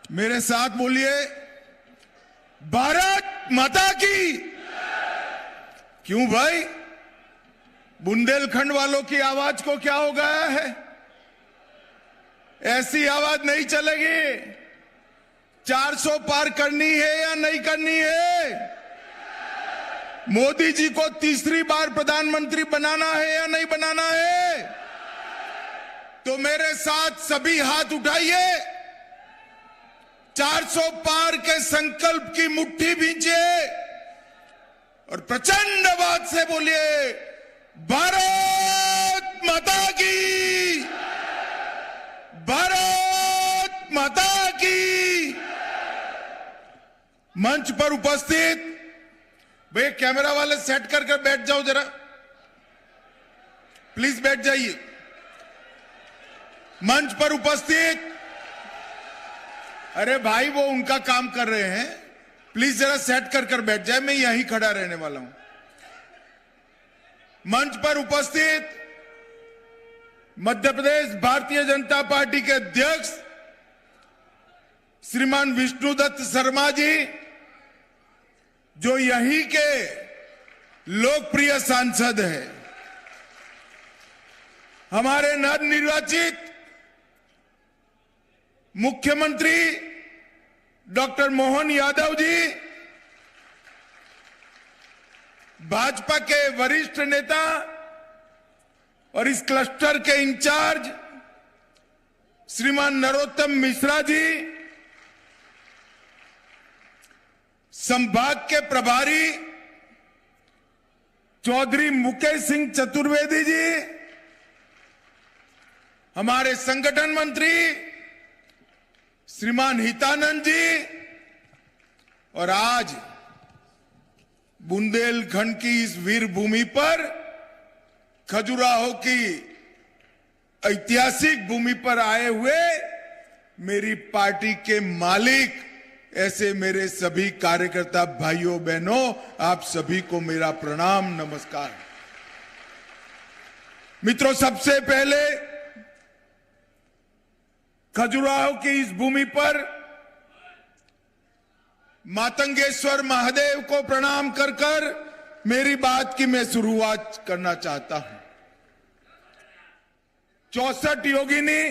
मेरे साथ बोलिए, भारत माता की। क्यों भाई, बुंदेलखंड वालों की आवाज को क्या हो गया है? ऐसी आवाज नहीं चलेगी। 400 पार करनी है या नहीं करनी है? मोदी जी को तीसरी बार प्रधानमंत्री बनाना है या नहीं बनाना है? तो मेरे साथ सभी हाथ उठाइए, 400 पार के संकल्प की मुट्ठी भींचिए और प्रचंड आवाज से बोलिए, भारत माता की, भारत माता की। मंच पर उपस्थित भाई, कैमरा वाले सेट कर बैठ जाओ जरा, प्लीज बैठ जाइए। मंच पर उपस्थित, अरे भाई वो उनका काम कर रहे हैं, प्लीज जरा सेट कर बैठ जाए, मैं यहीं खड़ा रहने वाला हूं। मंच पर उपस्थित मध्य प्रदेश भारतीय जनता पार्टी के अध्यक्ष श्रीमान विष्णुदत्त शर्मा जी, जो यहीं के लोकप्रिय सांसद हैं। हमारे नवनिर्वाचित मुख्यमंत्री डॉक्टर मोहन यादव जी, भाजपा के वरिष्ठ नेता और इस क्लस्टर के इंचार्ज श्रीमान नरोत्तम मिश्रा जी, संभाग के प्रभारी चौधरी मुकेश सिंह चतुर्वेदी जी, हमारे संगठन मंत्री श्रीमान हितानंद जी, और आज बुंदेलखंड की इस वीर भूमि पर, खजुराहो की ऐतिहासिक भूमि पर आए हुए मेरी पार्टी के मालिक, ऐसे मेरे सभी कार्यकर्ता भाइयों बहनों, आप सभी को मेरा प्रणाम नमस्कार। मित्रों, सबसे पहले खजुराहो की इस भूमि पर मातंगेश्वर महादेव को प्रणाम कर मेरी बात की मैं शुरुआत करना चाहता हूं। 64 योगिनी,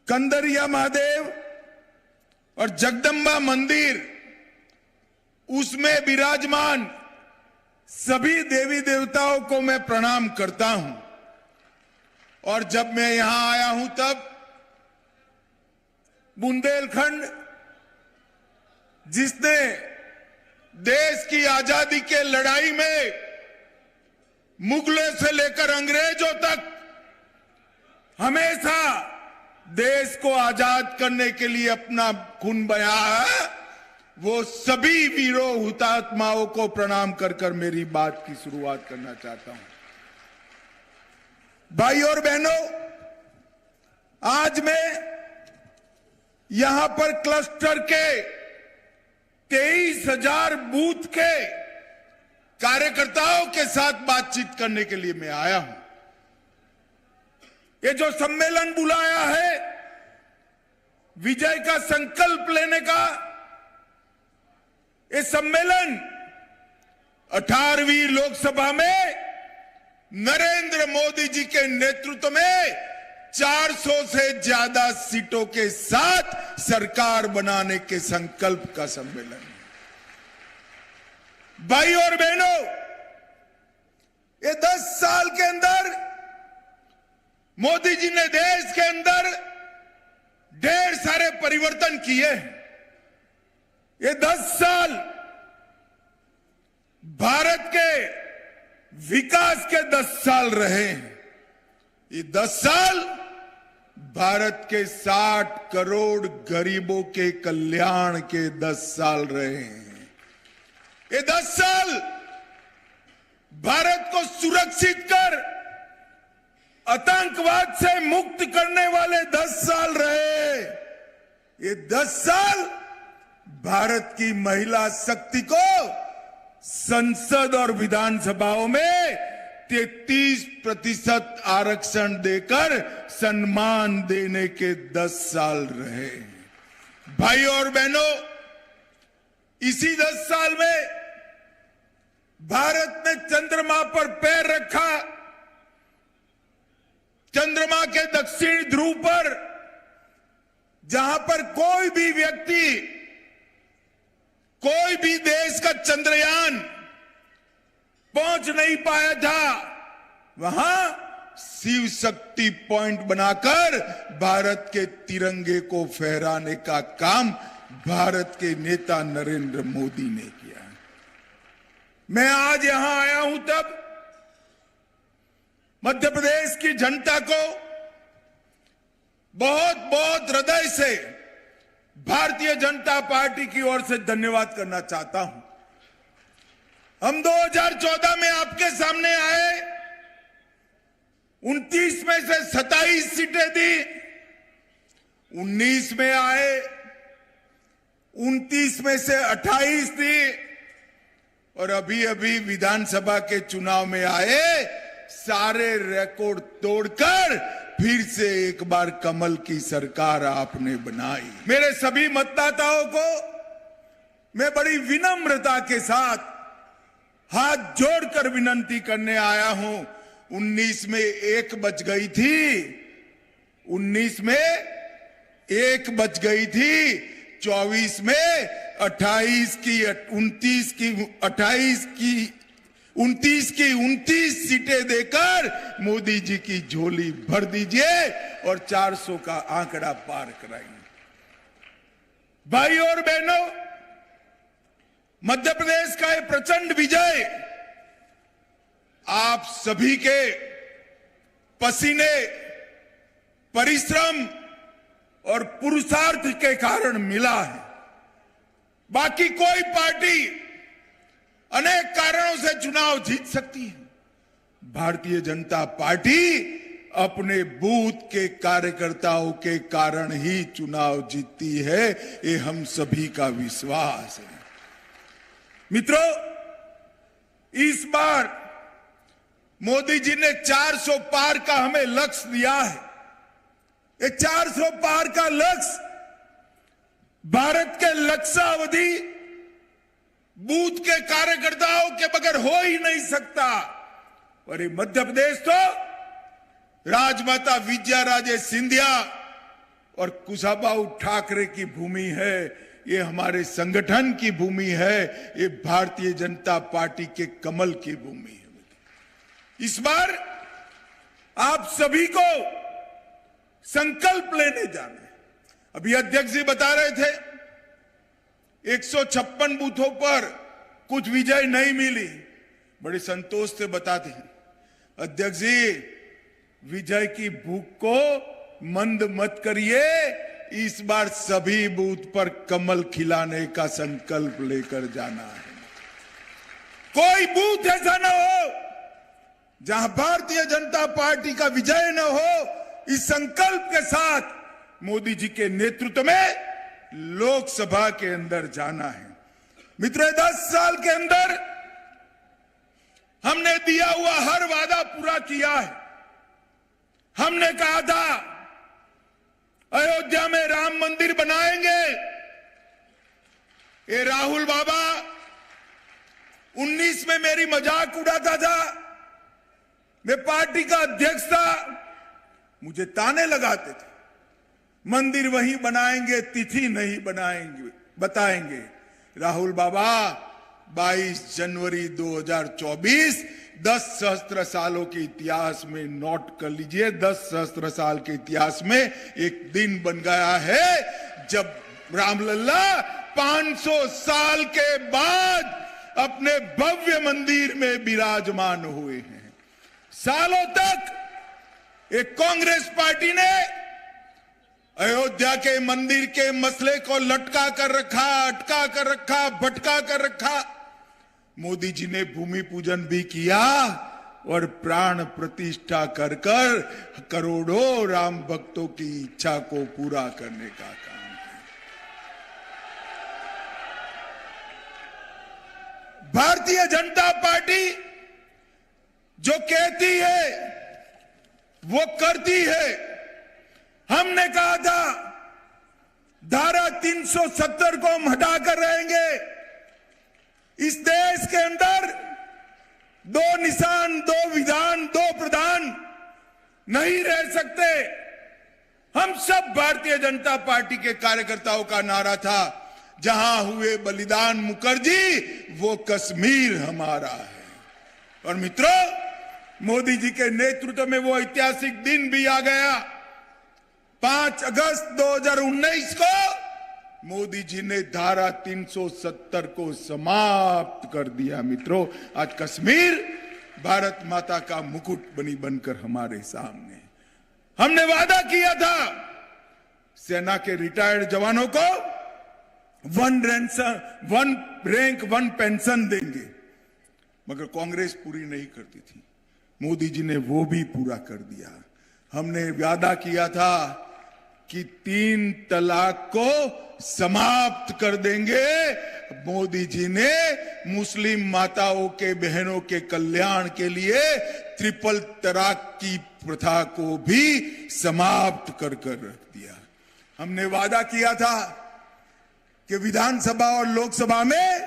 कंदरिया महादेव और जगदम्बा मंदिर, उसमें विराजमान सभी देवी देवताओं को मैं प्रणाम करता हूं। और जब मैं यहां आया हूं तब बुंदेलखंड, जिसने देश की आजादी के लड़ाई में मुगलों से लेकर अंग्रेजों तक हमेशा देश को आजाद करने के लिए अपना खून बहाया है, वो सभी वीरों हुतात्माओं को प्रणाम कर मेरी बात की शुरुआत करना चाहता हूं। भाई और बहनों, आज मैं यहां पर क्लस्टर के 23,000 बूथ के कार्यकर्ताओं के साथ बातचीत करने के लिए मैं आया हूं। ये जो सम्मेलन बुलाया है, विजय का संकल्प लेने का, ये सम्मेलन 18वीं लोकसभा में नरेंद्र मोदी जी के नेतृत्व में 400 से ज्यादा सीटों के साथ सरकार बनाने के संकल्प का सम्मेलन है। भाई और बहनों, ये 10 साल के अंदर मोदी जी ने देश के अंदर ढेर सारे परिवर्तन किए। ये 10 साल भारत के विकास के 10 साल रहे हैं। ये 10 साल भारत के 60 करोड़ गरीबों के कल्याण के 10 साल रहे हैं। ये 10 साल भारत को सुरक्षित कर आतंकवाद से मुक्त करने वाले 10 साल रहे। ये 10 साल भारत की महिला शक्ति को संसद और विधानसभाओं में 33% आरक्षण देकर सम्मान देने के 10 साल रहे। भाई और बहनों, इसी 10 साल में भारत ने चंद्रमा पर पैर रखा। चंद्रमा के दक्षिण ध्रुव पर, जहां पर कोई भी व्यक्ति, कोई भी देश का चंद्रयान पहुंच नहीं पाया था, वहां शिव शक्ति पॉइंट बनाकर भारत के तिरंगे को फहराने का काम भारत के नेता नरेंद्र मोदी ने किया। मैं आज यहां आया हूं तब मध्य प्रदेश की जनता को बहुत बहुत हृदय से भारतीय जनता पार्टी की ओर से धन्यवाद करना चाहता हूं। हम 2014 में आपके सामने आए, 29 में से 27 सीटें दी, 19 में आए, 29 में से 28 दी, और अभी अभी विधानसभा के चुनाव में आए, सारे रिकॉर्ड तोड़कर फिर से एक बार कमल की सरकार आपने बनाई। मेरे सभी मतदाताओं को मैं बड़ी विनम्रता के साथ हाथ जोड़कर विनंती करने आया हूं। 19 में 1 बच गई थी, 19 में 1 बच गई थी, 24 में 28 की 29 की 28 की 29 की 29 सीटें देकर मोदी जी की झोली भर दीजिए और 400 का आंकड़ा पार कराइए। भाई और बहनों, मध्य प्रदेश का ये प्रचंड विजय आप सभी के पसीने, परिश्रम और पुरुषार्थ के कारण मिला है। बाकी कोई पार्टी अनेक कारणों से चुनाव जीत सकती है, भारतीय जनता पार्टी अपने बूथ के कार्यकर्ताओं के कारण ही चुनाव जीतती है, ये हम सभी का विश्वास है। मित्रों, इस बार मोदी जी ने 400 पार का हमें लक्ष्य दिया है। ये 400 पार का लक्ष्य भारत के लक्ष्यावधि बूथ के कार्यकर्ताओं के बगैर हो ही नहीं सकता। और ये मध्य प्रदेश तो राजमाता विजयाराजे सिंधिया और कुशाभाऊ ठाकरे की भूमि है, ये हमारे संगठन की भूमि है, ये भारतीय जनता पार्टी के कमल की भूमि है। इस बार आप सभी को संकल्प लेने जाना है। अभी अध्यक्ष जी बता रहे थे 156 बूथों पर कुछ विजय नहीं मिली, बड़े संतोष से बताते हैं अध्यक्ष जी, विजय की भूख को मंद मत करिए, इस बार सभी बूथ पर कमल खिलाने का संकल्प लेकर जाना है। कोई बूथ ऐसा न हो जहां भारतीय जनता पार्टी का विजय न हो। इस संकल्प के साथ मोदी जी के नेतृत्व में लोकसभा के अंदर जाना है। मित्रों, 10 साल के अंदर हमने दिया हुआ हर वादा पूरा किया है। हमने कहा था अयोध्या में राम मंदिर बनाएंगे। ये राहुल बाबा 19 में मेरी मजाक उड़ाता था, मैं पार्टी का अध्यक्ष था, मुझे ताने लगाते थे, मंदिर वहीं बनाएंगे, तिथि नहीं बनाएंगे बताएंगे। राहुल बाबा 22 जनवरी 2024 10 सहस्त्र सालों के इतिहास में नोट कर लीजिए, 10 सहस्त्र साल के इतिहास में एक दिन बन गया है जब रामलल्ला 500 साल के बाद अपने भव्य मंदिर में विराजमान हुए हैं। सालों तक एक कांग्रेस पार्टी ने अयोध्या के मंदिर के मसले को लटका कर रखा, अटका कर रखा, भटका कर रखा। मोदी जी ने भूमि पूजन भी किया और प्राण प्रतिष्ठा कर कर करोड़ों राम भक्तों की इच्छा को पूरा करने का काम किया। भारतीय जनता पार्टी जो कहती है वो करती है। हमने कहा था धारा 370 को हम हटाकर रहेंगे। इस देश के अंदर दो निशान, दो विधान, दो प्रधान नहीं रह सकते। हम सब भारतीय जनता पार्टी के कार्यकर्ताओं का नारा था, जहां हुए बलिदान मुखर्जी वो कश्मीर हमारा है। और मित्रों, मोदी जी के नेतृत्व में वो ऐतिहासिक दिन भी आ गया। 5 अगस्त 2019 को मोदी जी ने धारा 370 को समाप्त कर दिया। मित्रों, आज कश्मीर भारत माता का मुकुट बनकर हमारे सामने। हमने वादा किया था सेना के रिटायर्ड जवानों को 1 रैंक 1 पेंशन देंगे, मगर कांग्रेस पूरी नहीं करती थी। मोदी जी ने वो भी पूरा कर दिया। हमने वादा किया था कि 3 तलाक को समाप्त कर देंगे। मोदी जी ने मुस्लिम माताओं के, बहनों के कल्याण के लिए ट्रिपल तलाक की प्रथा को भी समाप्त कर रख दिया। हमने वादा किया था कि विधानसभा और लोकसभा में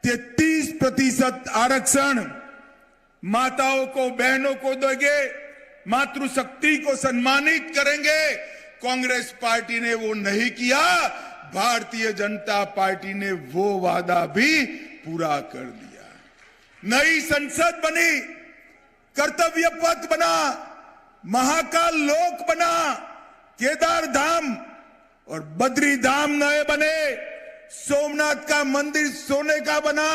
33% आरक्षण माताओं को, बहनों को देंगे, मातृशक्ति को सम्मानित करेंगे। कांग्रेस पार्टी ने वो नहीं किया। भारतीय जनता पार्टी ने वो वादा भी पूरा कर दिया। नई संसद बनी, कर्तव्य पथ बना, महाकाल लोक बना, केदार धाम और बद्री धाम नए बने, सोमनाथ का मंदिर सोने का बना,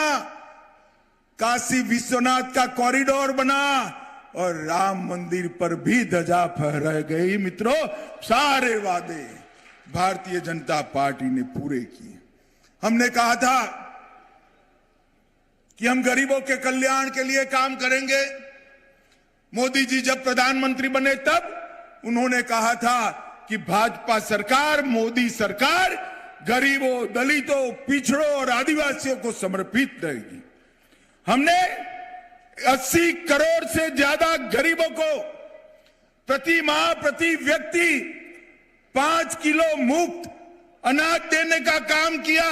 काशी विश्वनाथ का कॉरिडोर बना और राम मंदिर पर भी ध्वजा फहराई गई। मित्रों, सारे वादे भारतीय जनता पार्टी ने पूरे किए। हमने कहा था कि हम गरीबों के कल्याण के लिए काम करेंगे। मोदी जी जब प्रधानमंत्री बने तब उन्होंने कहा था कि भाजपा सरकार, मोदी सरकार गरीबों, दलितों, पिछड़ों और आदिवासियों को समर्पित रहेगी। हमने 80 करोड़ से ज्यादा गरीबों को प्रति माह, प्रति व्यक्ति 5 किलो मुफ्त अनाज देने का काम किया।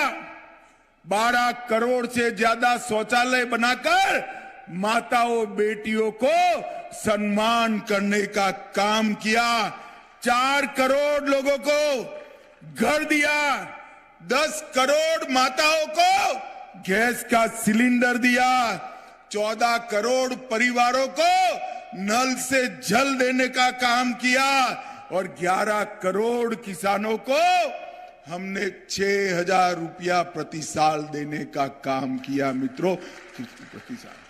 12 करोड़ से ज्यादा शौचालय बनाकर माताओं, बेटियों को सम्मान करने का काम किया। 4 करोड़ लोगों को घर दिया। 10 करोड़ माताओं को गैस का सिलेंडर दिया। 14 करोड़ परिवारों को नल से जल देने का काम किया और 11 करोड़ किसानों को हमने 6,000 रुपया प्रति साल देने का काम किया। मित्रों, प्रति साल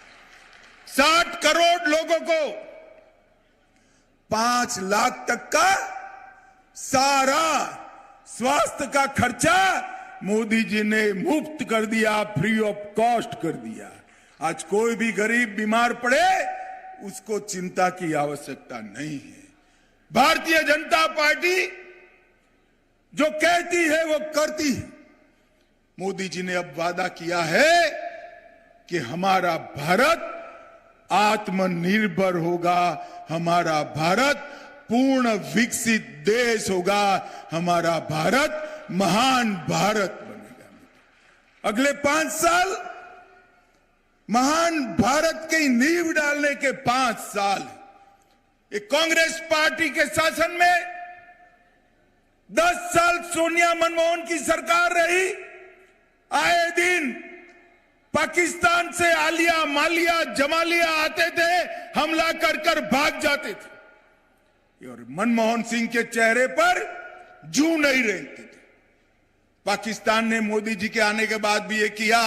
60 करोड़ लोगों को 5 लाख तक का सारा स्वास्थ्य का खर्चा मोदी जी ने मुफ्त कर दिया, फ्री ऑफ कॉस्ट कर दिया। आज कोई भी गरीब बीमार पड़े उसको चिंता की आवश्यकता नहीं है। भारतीय जनता पार्टी जो कहती है वो करती है। मोदी जी ने अब वादा किया है कि हमारा भारत आत्मनिर्भर होगा, हमारा भारत पूर्ण विकसित देश होगा, हमारा भारत महान भारत बनेगा। अगले 5 साल महान भारत की नींव डालने के 5 साल। एक कांग्रेस पार्टी के शासन में 10 साल सोनिया मनमोहन की सरकार रही। आए दिन पाकिस्तान से आलिया, मालिया, जमालिया आते थे, हमला कर भाग जाते थे और मनमोहन सिंह के चेहरे पर जू नहीं रहते थे। पाकिस्तान ने मोदी जी के आने के बाद भी ये किया।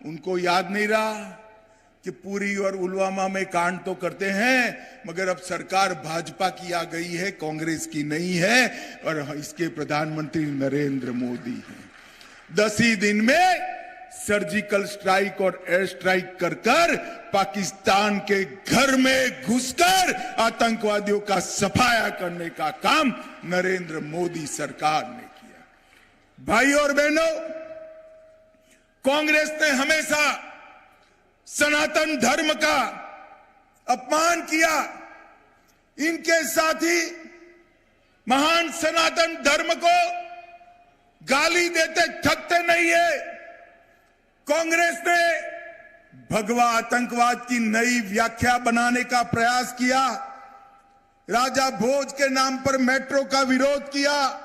उनको याद नहीं रहा कि पुरी और पुलवामा में कांड तो करते हैं, मगर अब सरकार भाजपा की आ गई है, कांग्रेस की नहीं है और इसके प्रधानमंत्री नरेंद्र मोदी हैं। 10 ही दिन में सर्जिकल स्ट्राइक और एयर स्ट्राइक कर पाकिस्तान के घर में घुसकर आतंकवादियों का सफाया करने का काम नरेंद्र मोदी सरकार ने किया। भाई और बहनों, कांग्रेस ने हमेशा सनातन धर्म का अपमान किया। इनके साथी महान सनातन धर्म को गाली देते थकते नहीं है। कांग्रेस ने भगवा आतंकवाद की नई व्याख्या बनाने का प्रयास किया, राजा भोज के नाम पर मेट्रो का विरोध किया,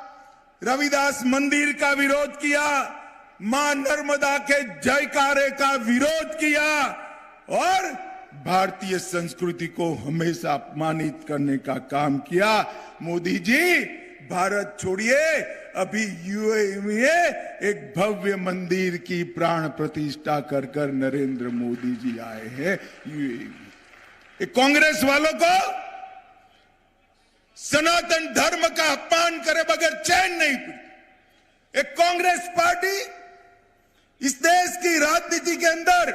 रविदास मंदिर का विरोध किया, मां नर्मदा के जयकारे का विरोध किया और भारतीय संस्कृति को हमेशा अपमानित करने का काम किया। मोदी जी, भारत छोड़िए, अभी यूएई में एक भव्य मंदिर की प्राण प्रतिष्ठा कर कर नरेंद्र मोदी जी आए हैं यूएई में। कांग्रेस वालों को सनातन धर्म का अपमान करे बगैर चैन नहीं पड़ती। एक कांग्रेस पार्टी इस देश की राजनीति के अंदर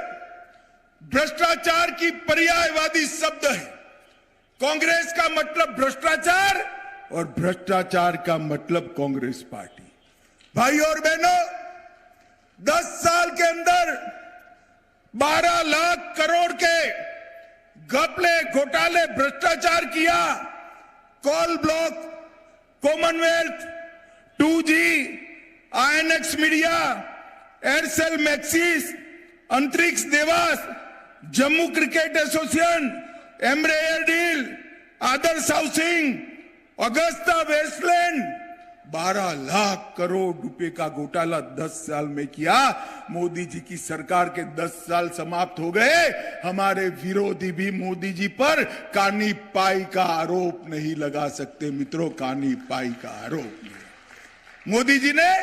भ्रष्टाचार की पर्यायवादी शब्द है। कांग्रेस का मतलब भ्रष्टाचार और भ्रष्टाचार का मतलब कांग्रेस पार्टी। भाई और बहनों, 10 साल के अंदर 12 लाख करोड़ के घपले, घोटाले, भ्रष्टाचार किया। Coal block, Commonwealth, 2G, INX media, Aircel Maxis, Antrix Devas, Jammu cricket association, Embraer deal, Adarsh housing, Agusta Westland, 12 lakh crore रुपए का घोटाला 10 साल में किया। मोदी जी की सरकार के 10 साल समाप्त हो गए। हमारे विरोधी भी मोदी जी पर कानी पाई का आरोप नहीं लगा सकते। मित्रों, कानी पाई का आरोप नहीं। मोदी जी ने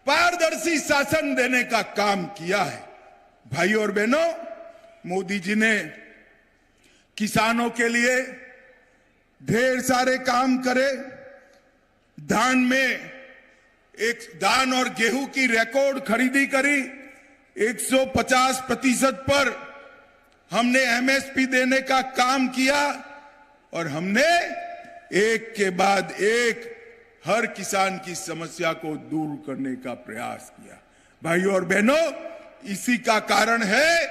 पारदर्शी शासन देने का काम किया है। भाई और बहनों, मोदी जी ने किसानों के लिए ढेर सारे काम करे। धान और गेहूं की रिकॉर्ड खरीदी करी। 150% पर हमने एमएसपी देने का काम किया और हमने एक के बाद एक हर किसान की समस्या को दूर करने का प्रयास किया। भाइयों और बहनों, इसी का कारण है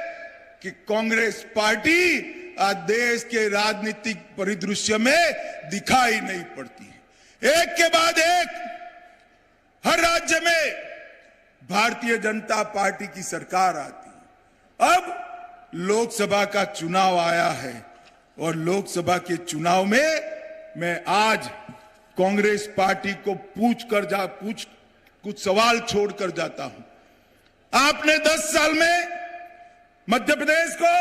कि कांग्रेस पार्टी आज देश के राजनीतिक परिदृश्य में दिखाई नहीं पड़ती है। एक के बाद एक हर राज्य में भारतीय जनता पार्टी की सरकार आती है। अब लोकसभा का चुनाव आया है और लोकसभा के चुनाव में मैं आज कांग्रेस पार्टी को कुछ सवाल छोड़कर जाता हूं। आपने 10 साल में मध्य प्रदेश को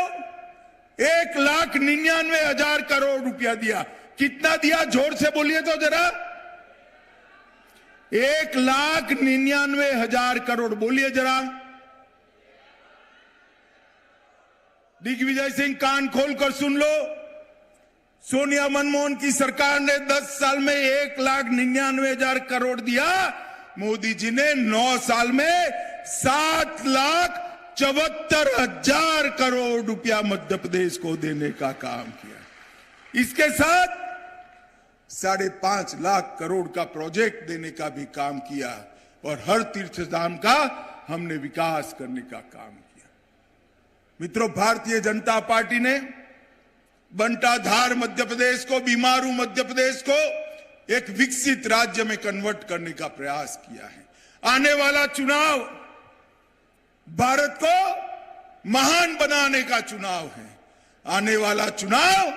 1,99,000 करोड़ रुपया दिया। कितना दिया? जोर से बोलिए तो जरा। 1,99,000 करोड़, बोलिए जरा। दिग्विजय सिंह, कान खोलकर सुन लो। सोनिया मनमोहन की सरकार ने 10 साल में 1,99,000 करोड़ दिया। मोदी जी ने 9 साल में 7,74,000 करोड़ रुपया मध्य प्रदेश को देने का काम किया। इसके साथ 5.5 लाख करोड़ का प्रोजेक्ट देने का भी काम किया और हर तीर्थ धाम का हमने विकास करने का काम किया। मित्रों, भारतीय जनता पार्टी ने बंटाधार मध्य प्रदेश को, बीमारू मध्य प्रदेश को एक विकसित राज्य में कन्वर्ट करने का प्रयास किया है। आने वाला चुनाव भारत को महान बनाने का चुनाव है। आने वाला चुनाव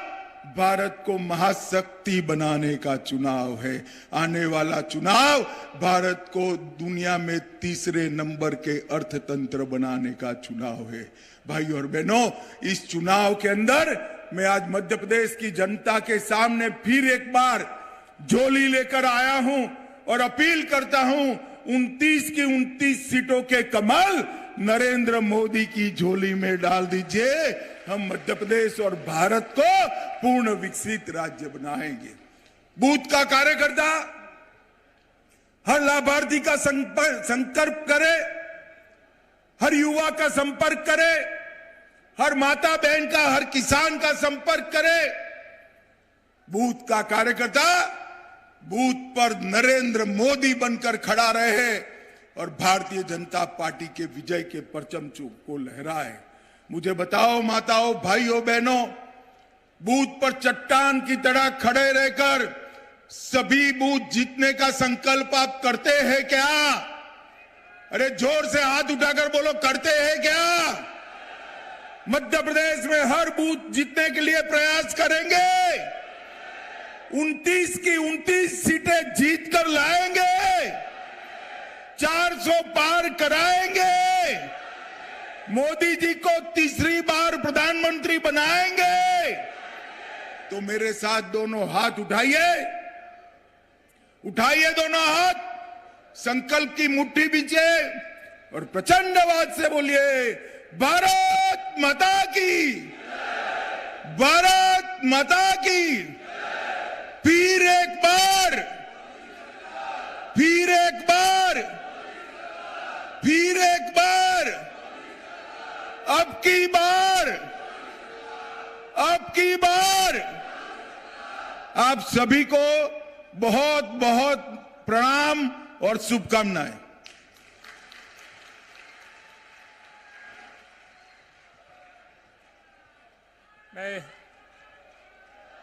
भारत को महाशक्ति बनाने का चुनाव है। आने वाला चुनाव भारत को दुनिया में 3रे नंबर के अर्थतंत्र बनाने का चुनाव है। भाइयों और बहनों, इस चुनाव के अंदर मैं आज मध्य प्रदेश की जनता के सामने फिर एक बार झोली लेकर आया हूं और अपील करता हूं, 29 की 29 सीटों के कमल नरेंद्र मोदी की झोली में डाल दीजिए। हम मध्य प्रदेश और भारत को पूर्ण विकसित राज्य बनाएंगे। बूथ का कार्यकर्ता हर लाभार्थी का संपर्क करे, हर युवा का संपर्क करे, हर माता बहन का, हर किसान का संपर्क करे। बूथ का कार्यकर्ता बूथ पर नरेंद्र मोदी बनकर खड़ा रहे और भारतीय जनता पार्टी के विजय के परचम को लहराए। मुझे बताओ माताओं, भाइयों, बहनों, बूथ पर चट्टान की तरह खड़े रहकर सभी बूथ जीतने का संकल्प आप करते हैं क्या? अरे जोर से हाथ उठाकर बोलो, करते हैं क्या? मध्य प्रदेश में हर बूथ जीतने के लिए प्रयास करेंगे। 29 की 29 सीटें जीत कर लाएंगे, 400 पार कराएंगे, मोदी जी को तीसरी बार प्रधानमंत्री बनाएंगे। तो मेरे साथ दोनों हाथ उठाइए, उठाइए दोनों हाथ, संकल्प की मुट्ठी बीचे और प्रचंड आवाज से बोलिए, भारत माता की, भारत माता की। फिर एक बार, फिर एक बार, फिर एक बार, अब की बार, अब की बार। आप सभी को बहुत बहुत प्रणाम और शुभकामनाएं। मैं